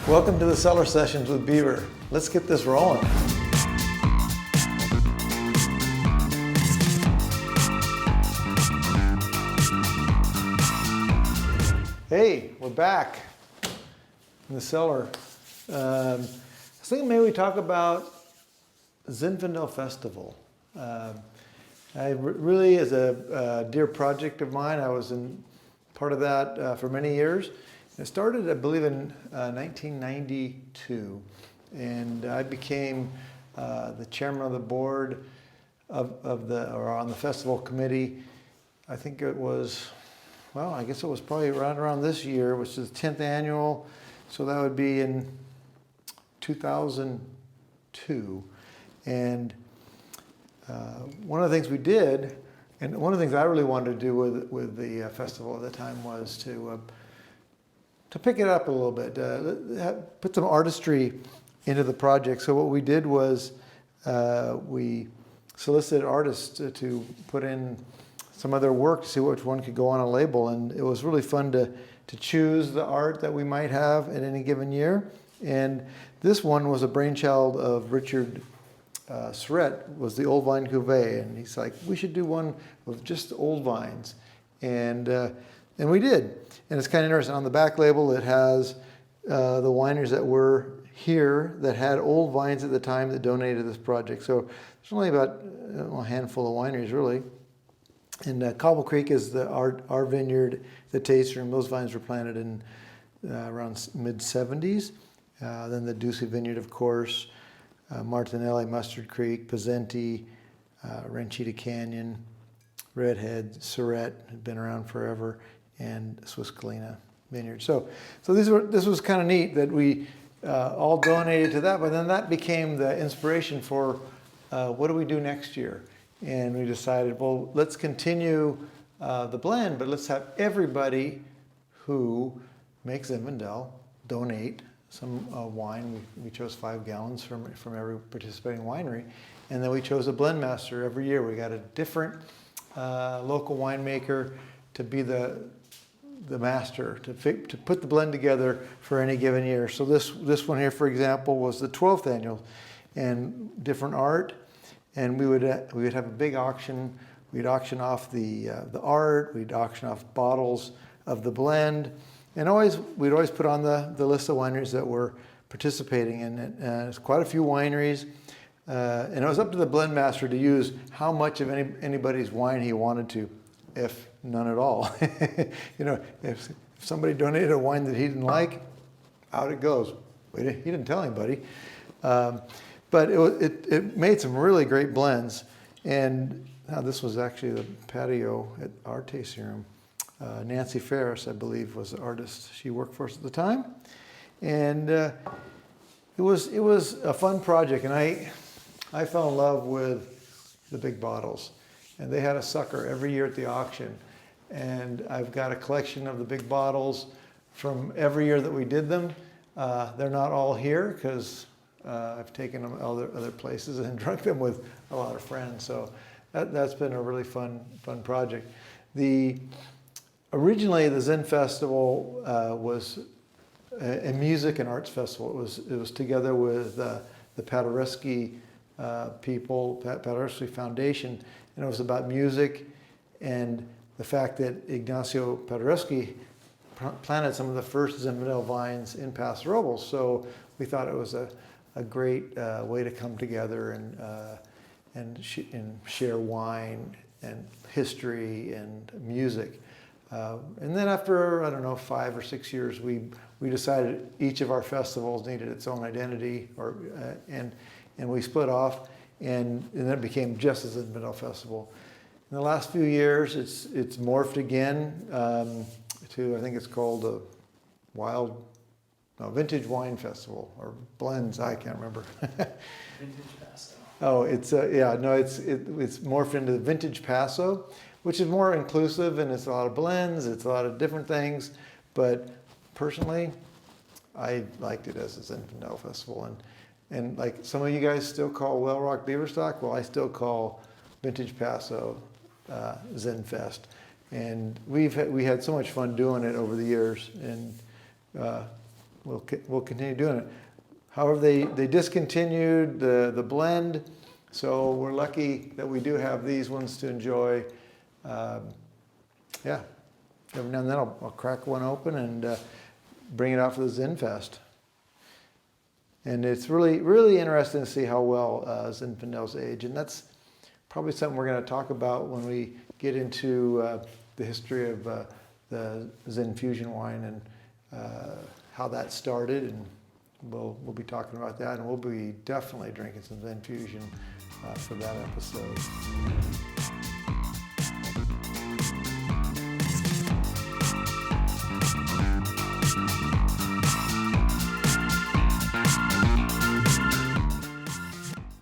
Welcome to the Cellar Sessions with Beaver. Let's get this rolling. Hey, we're back in the cellar. I was thinking maybe we talk about Zen Festival Festival. Really is a dear project of mine. I was in part of that for many years. It started, I believe, in 1992, and I became the chairman of the board on the festival committee. I think it was, well, I guess it was probably around this year, which is the 10th annual, so that would be in 2002. And one of the things we did, and one of the things I really wanted to do with the festival at the time was to pick it up a little bit, put some artistry into the project. So what we did was we solicited artists to put in some of their work to see which one could go on a label. And it was really fun to choose the art that we might have at any given year. And this one was a brainchild of Richard Surrett, was the Old Vine Cuvée. And he's like, we should do one with just old vines. And we did. And it's kind of interesting. On the back label, it has the wineries that were here that had old vines at the time that donated this project. So there's only about a handful of wineries, really. And Cobble Creek is our vineyard, the taste room. Those vines were planted in around mid-'70s. Then the Ducey Vineyard, of course, Martinelli, Mustard Creek, Pazenti, Ranchita Canyon, Redhead, Surrett, had been around forever, and Swiss Galena Vineyard. So this was kind of neat that we all donated to that, but then that became the inspiration for what do we do next year? And we decided, well, let's continue the blend, but let's have everybody who makes Zinfandel donate some wine. We chose 5 gallons from every participating winery, and then we chose a blend master every year. We got a different local winemaker to be the master, to put the blend together for any given year. So this one here, for example, was the 12th annual, and different art. And we would have a big auction. We'd auction off the art. We'd auction off bottles of the blend, and we'd always put on the list of wineries that were participating in it. It's quite a few wineries, and it was up to the blend master to use how much of anybody's wine he wanted to, if none at all. You know, if somebody donated a wine that he didn't like, out it goes. He didn't tell anybody. But it made some really great blends. And this was actually the patio at our tasting room. Nancy Ferris, I believe, was the artist. She worked for us at the time. And it was a fun project. And I fell in love with the big bottles. And they had a sucker every year at the auction. And I've got a collection of the big bottles from every year that we did them. They're not all here because I've taken them other places and drunk them with a lot of friends. So that's been a really fun project. Originally, the Zen Festival was a music and arts festival. It was together with the Paderewski people, Paderewski Foundation, and it was about music and the fact that Ignacio Paderewski planted some of the first Zinfandel vines in Paso Robles. So we thought it was a great way to come together and share wine and history and music. And then after, I don't know, 5 or 6 years, we decided each of our festivals needed its own identity, and we split off, and then it became just the Zinfandel Festival. In the last few years, it's morphed again to, I think it's called the Vintage Wine Festival, or blends, I can't remember. Vintage Paso. Oh, it's morphed into the Vintage Paso, which is more inclusive, and it's a lot of blends, it's a lot of different things. But personally, I liked it as a Zinfandel Festival, and like some of you guys still call Well Rock Beaver Stock, well, I still call Vintage Paso Zen Fest, and we had so much fun doing it over the years, and we'll continue doing it. However, they discontinued the blend, so we're lucky that we do have these ones to enjoy. Yeah, every now and then I'll crack one open and bring it out for the Zen Fest. And it's really, really interesting to see how well Zinfandels age. And that's probably something we're going to talk about when we get into the history of the Zen Fusion wine and how that started. And we'll be talking about that. And we'll be definitely drinking some Zen Fusion for that episode.